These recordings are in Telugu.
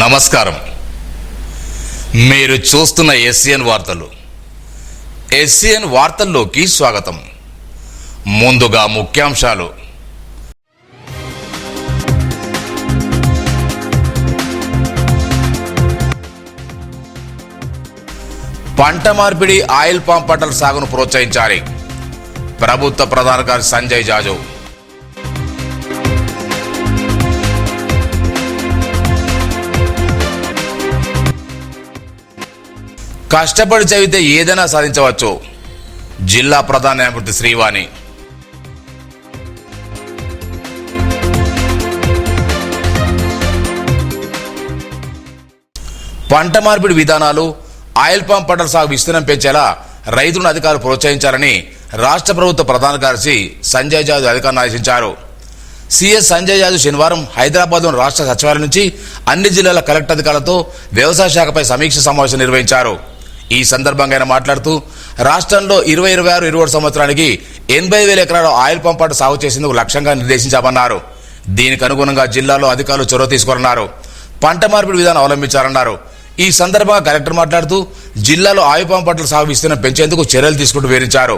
నమస్కారం. మీరు చూస్తున్న ఎస్సీఎన్ వార్తలు. ఎస్సీఎన్ వార్తల్లోకి స్వాగతం. ముందుగా ముఖ్యాంశాలు. పంట మార్పిడి ఆయిల్ పామ్ పంటల సాగును ప్రోత్సహించాలి. ప్రభుత్వ ప్రధాన కార్యదర్శి సంజయ్ జాజు. కష్టపడి చదివితే ఏదైనా సాధించవచ్చు. జిల్లా ప్రధాన న్యాయమూర్తి శ్రీవాణి. పంట మార్పిడి విధానాలు, ఆయిల్ పామ్ పంటల సాగు విస్తీర్ణం పెంచేలా రైతులను అధికారులు ప్రోత్సహించాలని రాష్ట్ర ప్రభుత్వ ప్రధాన కార్యదర్శి సంజయ్ జాజు అధికారులను ఆదేశించారు. సీఎస్ సంజయ్ జాజు శనివారం హైదరాబాద్లోని రాష్ట్ర సచివాలయం నుంచి అన్ని జిల్లాల కలెక్టర్ అధికారులతో వ్యవసాయ శాఖపై సమీక్ష సమావేశం నిర్వహించారు. ఈ సందర్భంగా ఆయన మాట్లాడుతూ రాష్ట్రంలో 2026-27 సంవత్సరానికి 80,000 ఎకరాల ఆయిల్ పామ్ పంట సాగు చేసేందుకు లక్ష్యంగా నిర్దేశించామన్నారు. దీనికి అనుగుణంగా జిల్లాలో అధికారులు చొరవ తీసుకోనున్నారు. పంట మార్పిడి విధానం అవలంబించారన్నారు. ఈ సందర్భంగా కలెక్టర్ మాట్లాడుతూ జిల్లాలో ఆయిల్ పామ్ పంటల సాగు విస్తీర్ణం పెంచేందుకు చర్యలు తీసుకుంటూ వివరించారు.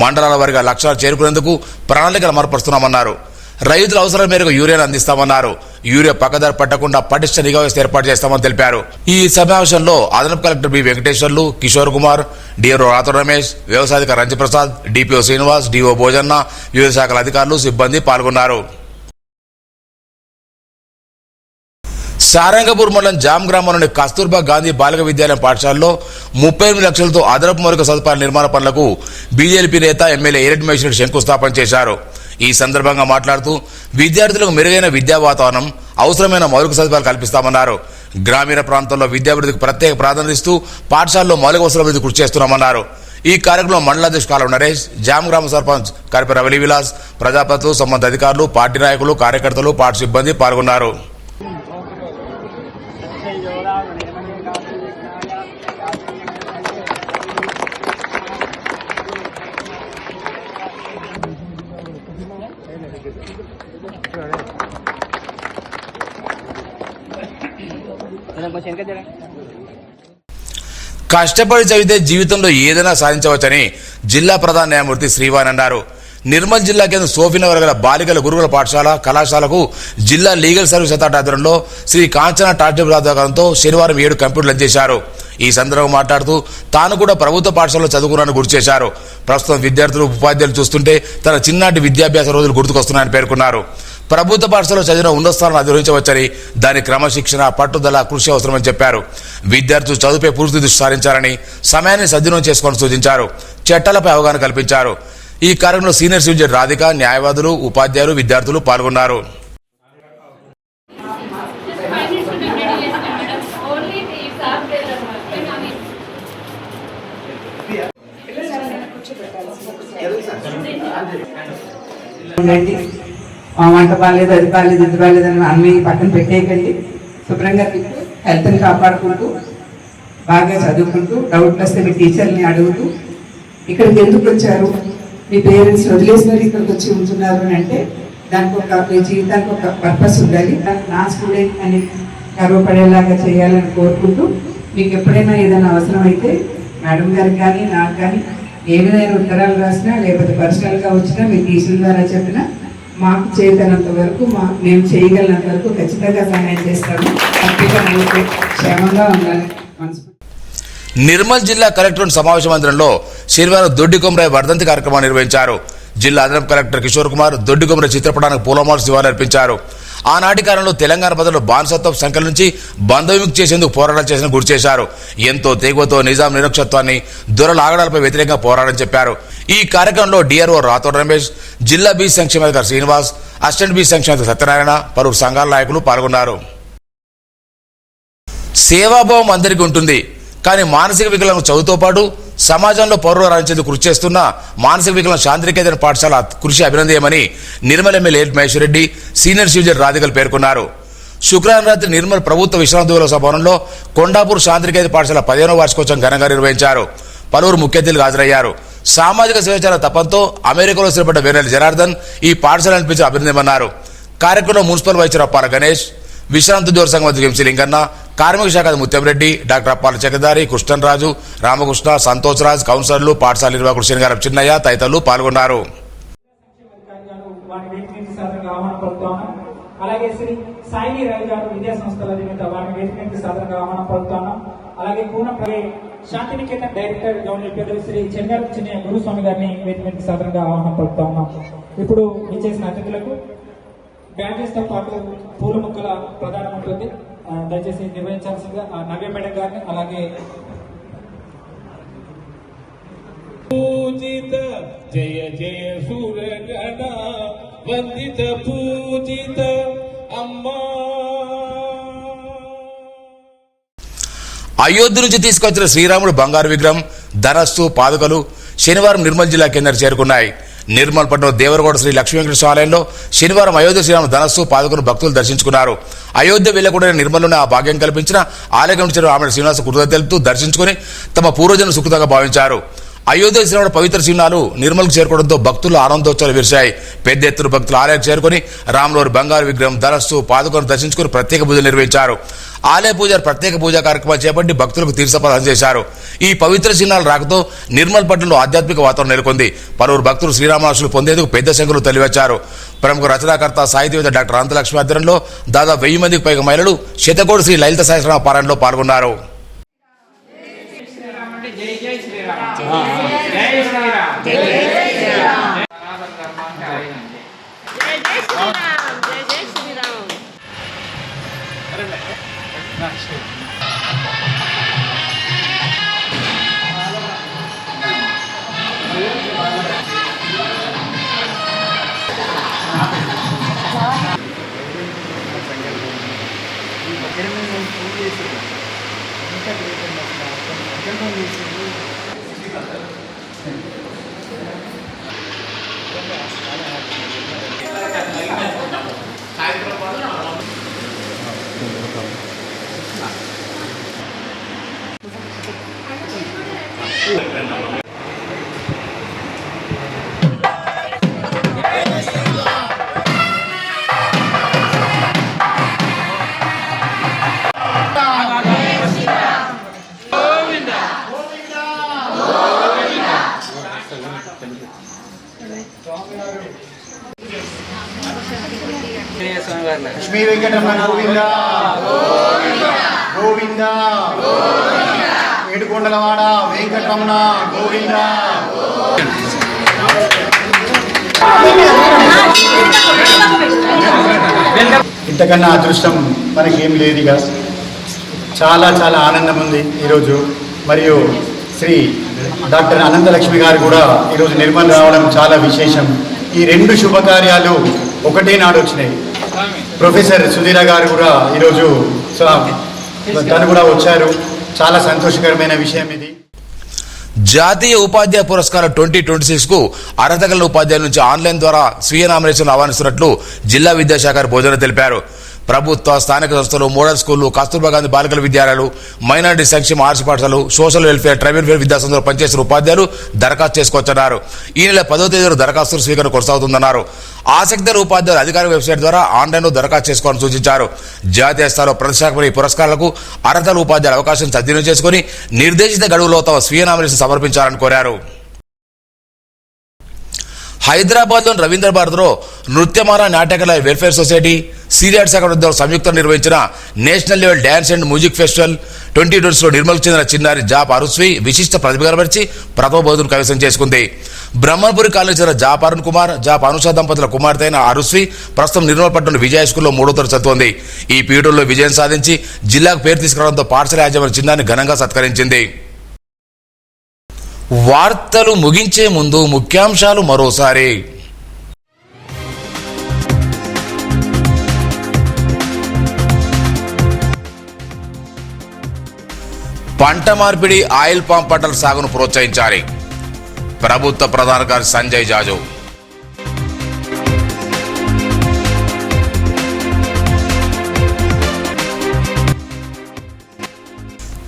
మండలాల వారీగా లక్ష్యాలు చేరుకునేందుకు ప్రణాళికలు అమలుపరుస్తున్నామన్నారు. రైతుల అవసరాల మేరకు యూరియాను అందిస్తామన్నారు. యూరియా పక్కదారి పట్టకుండా పటిష్ట నిఘా వ్యవస్థ ఏర్పాటు చేస్తామని తెలిపారు. ఈ సమావేశంలో అదనపు collector B Venkateshwarlu, Kishore Kumar, DRO Rathod Ramesh, వ్యవసాయాధికారి రంజప్రసాద్, డిపిఓ శ్రీనివాస్, డిఓ భోజన్న, వివిధ శాఖల అధికారులు, సిబ్బంది పాల్గొన్నారు. సారంగపూర్ మండలం జామ్ గ్రామంలోని కస్తూర్బా గాంధీ బాలిక విద్యాలయం పాఠశాలలో 38 లక్షలతో అదనపు మౌలిక సదుపాయాల నిర్మాణ పనులకు బీజేపీ నేత ఎమ్మెల్యే ఏరెడ్డి మహేశ్వరరెడ్డి శంకుస్థాపన చేశారు. ఈ సందర్భంగా మాట్లాడుతూ విద్యార్థులకు మెరుగైన విద్యా వాతావరణం, అవసరమైన మౌలిక సదుపాయాలు కల్పిస్తామన్నారు. గ్రామీణ ప్రాంతాల్లో విద్యాభివృద్ధికి ప్రత్యేక ప్రాధాన్యత ఇస్తూ పాఠశాలలో మౌలిక వసతుల అభివృద్ధి కృషి చేస్తున్నామన్నారు. ఈ కార్యక్రమంలో మండలాధ్యక్షుడు కాలువ నరేష్, జామ్ గ్రామ సర్పంచ్ కరిప రవలి విలాస్, ప్రజాపతులు, సంబంధ అధికారులు, పార్టీ నాయకులు, కార్యకర్తలు, పాఠ సిబ్బంది పాల్గొన్నారు. కష్టపడి చదివితే జీవితంలో ఏదైనా సాధించవచ్చని జిల్లా ప్రధాన న్యాయమూర్తి శ్రీవాణి అన్నారు. నిర్మల్ జిల్లా కేంద్ర సోఫీనగర్ గల బాలికల గురుకుల పాఠశాల కళాశాలకు జిల్లా లీగల్ సర్వీస్ అథారిటీ ఆధ్వర్యంలో శ్రీ కాంచన టార్టిబుల్ ఆధ్వర్యంతో శనివారం 7 కంప్యూటర్లు అందజేశారు. ఈ సందర్భంగా మాట్లాడుతూ తాను కూడా ప్రభుత్వ పాఠశాలలో చదువుకున్నానని గుర్తు చేశారు. ప్రస్తుతం విద్యార్థులు, ఉపాధ్యాయులు చూస్తుంటే తన చిన్ననాటి విద్యాభ్యాస రోజులు గుర్తుకొస్తున్నాయని పేర్కొన్నారు. ప్రభుత్వ పాఠశాలలో చదివిన ఉన్నత స్థానాలను అధిరోహించవచ్చని, దాని క్రమశిక్షణ, పట్టుదల, కృషి అవసరమని చెప్పారు. విద్యార్థులు చదువుపై పూర్తి దృష్టి సారించాలని, సమయాన్ని సద్వినియోగం చేసుకోవాలని సూచించారు. చట్టాలపై అవగాహన కల్పించారు. ఈ కార్యక్రమంలో సీనియర్ సిటిజన్ రాధిక, న్యాయవాదులు, ఉపాధ్యాయులు, విద్యార్థులు పాల్గొన్నారు. వంట బాగాలేదు, అది బాగాలేదు, ఇది బాగాలేదు అని అన్ని పక్కన పెట్టేయకండి. శుభ్రంగా హెల్త్ని కాపాడుకుంటూ బాగా చదువుకుంటూ డౌట్లు వస్తే మీ టీచర్ని అడుగుతూ ఇక్కడికి ఎందుకు వచ్చారు, మీ పేరెంట్స్ వదిలేసినారు ఇక్కడికి వచ్చి ఉంటున్నారు అని అంటే దానికి మీ జీవితానికి ఒక పర్పస్ ఉండాలి. నా స్టూడెంట్ అని గర్వపడేలాగా చేయాలని కోరుకుంటూ మీకు ఎప్పుడైనా ఏదైనా అవసరం అయితే మేడం గారికి కానీ నాకు కానీ ఏ విధమైన ఉత్తరాలు రాసినా లేకపోతే పర్సనల్గా వచ్చినా మీ టీచర్ ద్వారా చెప్పినా మాకు చేయగలిగినంత వరకు మేము చేయగలిగినంత వరకు ఖచ్చితంగా సహాయం చేస్తాము. హ్యాపీగా క్షేమంగా ఉండాలి. నిర్మల్ జిల్లా కలెక్టర్ సమావేశ మందిరంలో శనివారం దొడ్డికొమరాయ్ వర్ధంతి కార్యక్రమాన్ని నిర్వహించారు. జిల్లా అదనపు కలెక్టర్ కిషోర్ కుమార్ దొడ్డికొమరాయ్ చిత్రపటానికి పూలమాల నివాళులర్పించారు. ఆనాటి కాలంలో తెలంగాణ ప్రజలు బానిసత్వం సంఖ్యల నుంచి బంధవిముక్తి చేసేందుకు పోరాటాలు చేసిన గుర్తు చేశారు. ఎంతో తెగువతో నిజాం నిరక్షత్వాన్ని, దొరల ఆగడాలపై వ్యతిరేకంగా పోరాడని చెప్పారు. ఈ కార్యక్రమంలో డిఆర్ఓ రాథోడ్ రమేష్, జిల్లా బీ సంక్షేమాధికారి శ్రీనివాస్, అసిస్టెంట్ బీ సంక్షేమాధికారి సత్యనారాయణ, పలువురు సంఘాల నాయకులు పాల్గొన్నారు. సేవాభావం అందరికీ ఉంటుంది, కానీ మానసిక వికలాంగుల చదువుతో పాటు సమాజంలో పౌరులు రాణించేందుకు కృషి చేస్తున్న మానసిక వికలాంగుల శాంతినికేతన పాఠశాల కృషి అభినందనీయమని నిర్మల్ ఎమ్మెల్యే ఏరెడ్డి మహేశ్వరరెడ్డి, సీనియర్ సిటిజన్ రాధికలు పేర్కొన్నారు. శుక్రవారం రాత్రి నిర్మల్ ప్రభుత్వ విశ్రాంతి దివస భవనంలో కొండాపూర్ శాంతినికేతన పాఠశాల 15వ వార్షికోత్సవం ఘనంగా నిర్వహించారు. పలువురు ముఖ్య అతిథులు హాజరయ్యారు. సామాజిక స్వేచ్ఛల తపంతో అమెరికాలో స్థిరపడ్డ వేర్నెల జనార్దన్ ఈ పాఠశాల అనిపించి అభినందనమన్నారు. కార్యక్రమంలో మున్సిపల్ వైస్ చైర్మన్ అప్పాల గణేష్, విశ్రాంతి ఉద్యోగ సంఘం అధ్యక్షుడు ఎంసీ లింగన్న, కార్మిక శాఖ ముత్యంరెడ్డి, డాక్టర్ అప్పాల చక్రధారి, కృష్ణరాజు, రామకృష్ణ, సంతోష్ రాజ్, కౌన్సిలర్లు, పాఠశాల నిర్వాహకుడు శనిగారం చిన్నయ్య తదితరులు పాల్గొన్నారు. అలాగే శ్రీ సాయి రవి గారు విద్యా సంస్థల అధినేత, వారిని వేదికకి సాధారణంగా ఆహ్వానం పలుకుతున్నాం. అలాగే పూర్ణ శాంతినికేతన్ డైరెక్టర్ గవర్నర్ పెద్దలు శ్రీ చెంగారు చిన్న గురుస్వామి గారిని వేదికకి సాధారణంగా ఆహ్వానం పలుకుతా ఉన్నాం. ఇప్పుడు విచ్చేసిన అతిథులకు బ్యాడ్జెస్ తో పాటు పూల మొక్కల ప్రదానం ఉంటుంది. దయచేసి నిర్వహించాల్సిందిగా నవ్య మేడం గారిని, అలాగే పూజిత జయ జయ సూరగణ వందిత పూజిత అమ్మా. అయోధ్య నుంచి తీసుకొచ్చిన శ్రీరాముడు బంగారు విగ్రహం, ధనస్సు, పాదుకలు శనివారం నిర్మల్ జిల్లా కేంద్రం చేరుకున్నాయి. నిర్మల్ పట్టణం దేవరగౌడ శ్రీ లక్ష్మీ వెంకటేశ్వర ఆలయంలో శనివారం అయోధ్య శ్రీరాముడు ధనస్సు, పాదుకను భక్తులు దర్శించుకున్నారు. అయోధ్య వెళ్లకుండా నిర్మల్లోనే ఆ భాగ్యం కల్పించిన ఆలయ కమిటీ ఆమె శ్రీనివాస కృతజ్ఞతలు తెలుపుతూ దర్శించుకుని తమ పూర్వజన్మ సుకృతంగా భావించారు. అయోధ్య శ్రీరాముడు పవిత్ర చిహ్నాలు నిర్మల్కు చేరుకోవడంతో భక్తులు ఆనందోత్సవాలు విరిశాయి. పెద్ద ఎత్తున భక్తులు ఆలయానికి చేరుకుని రాములవారి బంగారు విగ్రహం, ధనస్సు, పాదుకను దర్శించుకుని ప్రత్యేక పూజలు నిర్వహించారు. ఆలయ పూజారి ప్రత్యేక పూజా కార్యక్రమాలు చేపట్టి భక్తులకు తీర్థప్రదానం చేశారు. ఈ పవిత్ర చిహ్నాల రాకతో నిర్మల్ పట్టణంలో ఆధ్యాత్మిక వాతావరణం నెలకొంది. పలువురు భక్తులు శ్రీరామనాశులు పొందేందుకు పెద్ద సంఖ్యలో తరలివచ్చారు. ప్రముఖ రచనాకర్త, సాహితీవేత్త డాక్టర్ అనంతలక్ష్మి ఆధ్వర్యంలో దాదాపు 1000 మందికి పైగా మహిళలు శతకోటి శ్రీ లలిత సహస్రనామ పారాయణలో పాల్గొన్నారు. లక్ష్మీ వెంకటరమణ గోవింద గోవింద, ఏడుకొండలవాడ వెంకటరమణ గోవింద. ఇంతకన్నా అదృష్టం మనకేం లేదు. ఇక చాలా చాలా ఆనందం ఉంది ఈరోజు. మరియు శ్రీ డాక్టర్ అనంతలక్ష్మి గారు కూడా ఈరోజు నిర్మల్ రావడం చాలా విశేషం. ఈ రెండు శుభకార్యాలు ఒకటే నాడు వచ్చినాయి. ప్రొఫెసర్ సుధీర గారు కూడా ఈరోజు తను కూడా వచ్చారు. చాలా సంతోషకరమైన విషయం ఇది. జాతీయ ఉపాధ్యాయ పురస్కారం 2026 కు అర్హత కలిగిన ఉపాధ్యాయుల నుంచి ఆన్లైన్ ద్వారా స్వీయ నామినేషన్ ఆహ్వానిస్తున్నట్లు జిల్లా విద్యాశాఖ బోధన తెలిపారు. ప్రభుత్వ, స్థానిక సంస్థలు, మోడల్ స్కూళ్లు, కస్తూర్బా గాంధీ బాలికల విద్యాలయాలు, మైనారిటీ సంక్షేమ ఆర్ట్స్ పాఠశాలలు, సోషల్ వెల్ఫేర్, ట్రైబల్ వెల్ఫేర్ విద్యాసంస్థలు పనిచేసిన ఉపాధ్యాయులు దరఖాస్తు చేసుకోవచ్చన్నారు. ఈ నెల 10వ తేదీ దరఖాస్తుల స్వీకరణ కొనసాగుతుందన్నారు. ఆసక్తి ఉపాధ్యాయులు అధికారిక వెబ్సైట్ ద్వారా ఆన్లైన్లో దరఖాస్తు చేసుకోవాలని సూచించారు. జాతీయ స్థాయిలో ప్రతిష్టాత్మక ఈ పురస్కారాలకు అర్హతల ఉపాధ్యాయుల అవకాశం సద్వినియోగం చేసుకుని నిర్దేశిత గడువులో తమ స్వీయ నామినేషన్ సమర్పించాలని కోరారు. హైదరాబాద్లోని రవీంద్ర భారతిలో నృత్యమాల నాట్యకళ వెల్ఫేర్ సొసైటీ, సీరియట్ శాఖ సంయుక్త నిర్వహించిన national level dance and music festival 2020లో నిర్మల్కు చెందిన చిన్నారి జాప్ అరుస్వి విశిష్ట ప్రతిభ కనబరిచి ప్రథమ బహుమతిని కైవసం చేసుకుంది. బ్రహ్మపురి కాలనీకి చెందిన జాప్ అరుణ్ కుమార్, జాప్ అనుష దంపతుల కుమార్తె అయిన అరుస్వి ప్రస్తుతం నిర్మల్ పట్టణంలో విజయ స్కూల్లో 3వ తరగతి చదువుతోంది. ఈ పీఠంలో విజయం సాధించి జిల్లాకు పేరు తీసుకురావడంతో పాఠశాల యాజమాన్యం చిన్నారిని ఘనంగా సత్కరించింది. వార్తలు ముగించే ముందు ముఖ్యాంశాలు మరోసారి. పంట మార్పిడి, ఆయిల్ పామ్ పంటల సాగును ప్రోత్సహించాలి. ప్రభుత్వ ప్రధాన కార్యదర్శి సంజయ్ జాజు.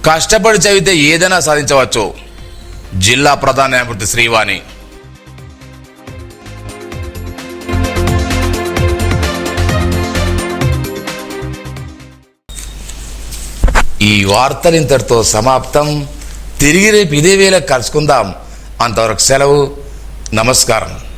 కష్టపడి చదివితే ఏదైనా సాధించవచ్చు. జిల్లా ప్రధాన న్యాయమూర్తి శ్రీవాణి. ఈ వార్తలు ఇంతటితో సమాప్తం. తిరిగి రేపు ఇదే వేళ కలుసుకుందాం. అంతవరకు సెలవు. నమస్కారం.